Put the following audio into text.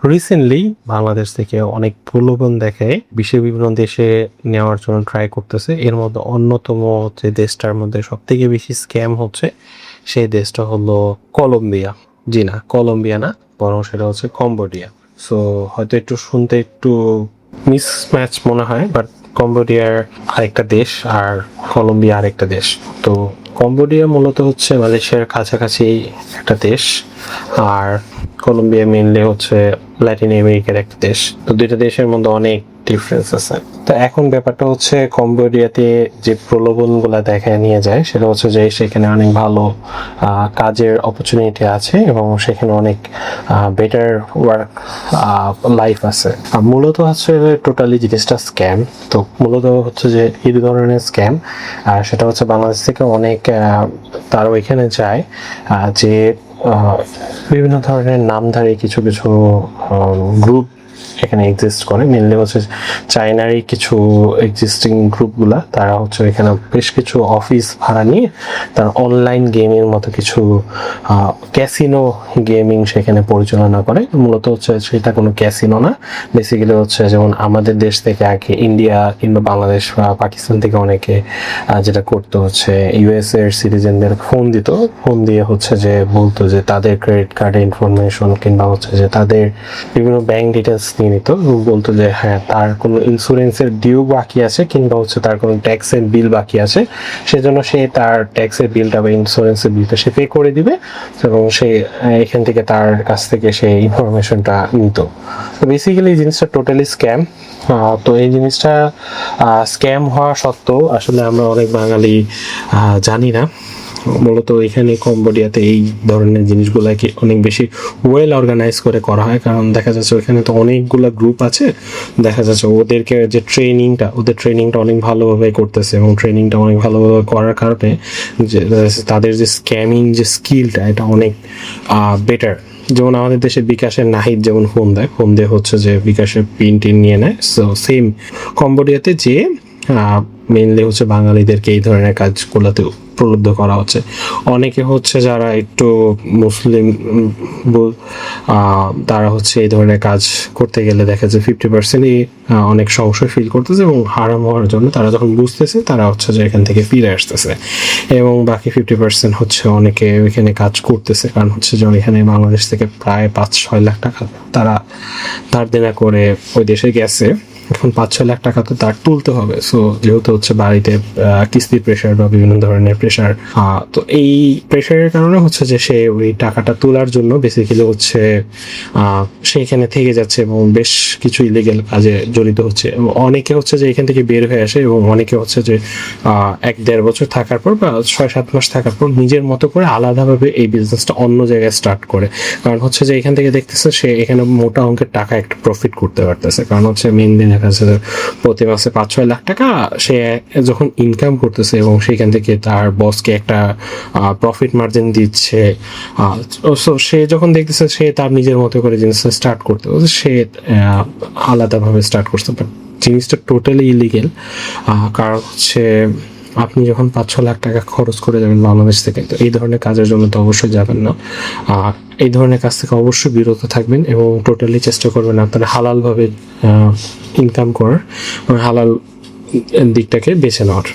Recently Bangladesh থেকে অনেক প্রলোভন দেখায় বিশ্বের বিভিন্ন দেশে নেওয়ার জন্য ট্রাই করতেছে। এর মধ্যে অন্যতম যে দেশটার মধ্যে সব থেকে বেশি স্ক্যাম হচ্ছে সেই দেশটা হলো কলম্বিয়া। জি না, কলম্বিয়া না, বরং সেটা হচ্ছে কম্বোডিয়া। সো হয়তো একটু শুনতে একটু মিসম্যাচ মনে হয়, বাট কম্বোডিয়ার আরেকটা দেশ আর কলম্বিয়া আরেকটা দেশ। তো কম্বোডিয়া মূলত হচ্ছে মালয়েশিয়ার কাছাকাছি একটা দেশ, আর কলম্বিয়া মেইনলি হচ্ছে ল্যাটিন আমেরিকার একটা দেশ। তো দুইটা দেশের মধ্যে অনেক ডিফারেন্স আছে। তো এখন ব্যাপারটা হচ্ছে কম্বোডিয়াতে যে প্রলোভনগুলো দেখায় নিয়ে যায় সেটা হচ্ছে যে সেখানে অনেক ভালো কাজের অপরচুনিটি আছে এবং সেখানে অনেক বেটার ওয়ার্ক লাইফ আছে। আর মূলত হচ্ছে টোটালি জিনিসটা স্ক্যাম। তো মূলত হচ্ছে যে এই ধরনের স্ক্যাম, আর সেটা হচ্ছে বাংলাদেশ থেকে অনেক তারা ওইখানে যায় যে বিভিন্ন ধরনের নামধারী কিছু কিছু গ্রুপ এখানে এক্সিস্ট করে। মেনলি হচ্ছে চায়নারই কিছু এক্সিস্টিং গ্রুপগুলা, তারা হচ্ছে এখানে বেশ কিছু অফিস ভাড়া নিয়ে তারা অনলাইন গেমের মতো কিছু ক্যাসিনো গেমিং সেখানে পরিচালনা করে। মূলত হচ্ছে সেটা কোনো ক্যাসিনো না, বেসিক্যালি হচ্ছে যেমন আমাদের দেশ থেকে আগে ইন্ডিয়া কিংবা বাংলাদেশ বা পাকিস্তান থেকে অনেকে যেটা করতো হচ্ছে ইউএস এর সিটিজেনদের ফোন দিত, ফোন দিয়ে হচ্ছে যে বলতো যে তাদের ক্রেডিট কার্ডের ইনফরমেশন কিংবা হচ্ছে যে তাদের বিভিন্ন ব্যাংক ডিটেলস নিয়ে নিত, বলতো যে হ্যাঁ তার কোনো ইন্স্যুরেন্সের ডিউ বাকি আছে কিংবা হচ্ছে তার কোনো ট্যাক্সের বিল বাকি আছে, সেজন্য সে তার ট্যাক্সের বিলটা বা ইন্স্যুরেন্সের বিলটা সে পে করে দিবে এবং সে এখান থেকে তার কাছ থেকে সে ইনফরমেশনটা নিত। তো বেসিক্যালি এই জিনিসটা টোটালি স্ক্যাম। তো এই জিনিসটা স্ক্যাম হওয়া সত্ত্বেও আসলে আমরা অনেক বাঙালি জানি না। মূলত এখানে কম্বোডিয়াতে এই ধরনের জিনিসগুলোকে অনেক বেশি ওয়েল অর্গানাইজ করে করা হয়, কারণ দেখা যাচ্ছে ওইখানে তো অনেকগুলো গ্রুপ আছে। দেখা যাচ্ছে ওদেরকে যে ওদের ট্রেনিংটা অনেক ভালোভাবে করতেছে এবং ট্রেনিংটা অনেক ভালোভাবে করার কারণে যে তাদের যে স্ক্যামিং যে স্কিলটা এটা অনেক বেটার। যেমন আমাদের দেশে বিকাশের নাহিদ যেমন ফোন দিয়ে হচ্ছে যে বিকাশের পিন টিন নিয়ে নেয়। সো সেম কম্বোডিয়াতে যে মেইনলি হচ্ছে বাঙালিদেরকে এই ধরনের কাজগুলোতে প্রলুব্ধ করা হচ্ছে। অনেকে হচ্ছে যারা একটু মুসলিম তারা হচ্ছে এই ধরনের কাজ করতে গেলে দেখা যায় 50%ই অনেক সংশয় ফিল করতেছে এবং হারাম হওয়ার জন্য তারা যখন বুঝতেছে তারা হচ্ছে যে এখান থেকে ফিরে আসতেছে, এবং বাকি 50% হচ্ছে অনেকে ওইখানে কাজ করতেছে কারণ হচ্ছে যে এখানে বাংলাদেশ থেকে প্রায় 5-6 লাখ টাকা তারা ধার দেনা করে ওই দেশে গেছে। এখন 5-6 লাখ টাকা তো তার তুলতে হবে। সো যেহেতু হচ্ছে বাড়িতে কিস্তির প্রেশার বা বিভিন্ন ধরনের প্রেশার, তো এই প্রেশারের কারণে হচ্ছে যে সে ওই টাকাটা তোলার জন্য বেসিক্যালি হচ্ছে সে এখানে থেকে যাচ্ছে এবং বেশ কিছু ইলিগেল কাজে জড়িত হচ্ছে। অনেকে হচ্ছে যে এখান থেকে বের হয়ে আসে এবং অনেকে হচ্ছে যে 1-1.5 বছর থাকার পর বা 6-7 মাস থাকার পর নিজের মতো করে আলাদাভাবে এই বিজনেসটা অন্য জায়গায় স্টার্ট করে। কারণ হচ্ছে যে এখান থেকে দেখতেছে সে এখানে মোটা অঙ্কের টাকা একটা প্রফিট করতে পারতেছে, কারণ হচ্ছে মেন দিন প্রতি মাসে 5-6 লাখ টাকা সে যখন ইনকাম করতেছে এবং সেখান থেকে তার বসকে একটা প্রফিট মার্জিন দিচ্ছে। সে যখন দেখতেছে সে তার নিজের মতো করে জিনিসটা স্টার্ট করতে পারছে, সে আলাদাভাবে স্টার্ট করতে পারে। জিনিসটা টোটালি ইলিগেল, কারণ হচ্ছে আপনি যখন 5-6 লাখ টাকা খরচ করে যাবেন বাংলাদেশ থেকে, তো এই ধরনের কাজের জন্য তো অবশ্যই যাবেন না। এই ধরনের কাজ থেকে অবশ্যই বিরত থাকবেন এবং টোটালি চেষ্টা করবেন আপনারা হালালভাবে ইনকাম করার, হালাল দিকটাকে বেছে নেওয়ার।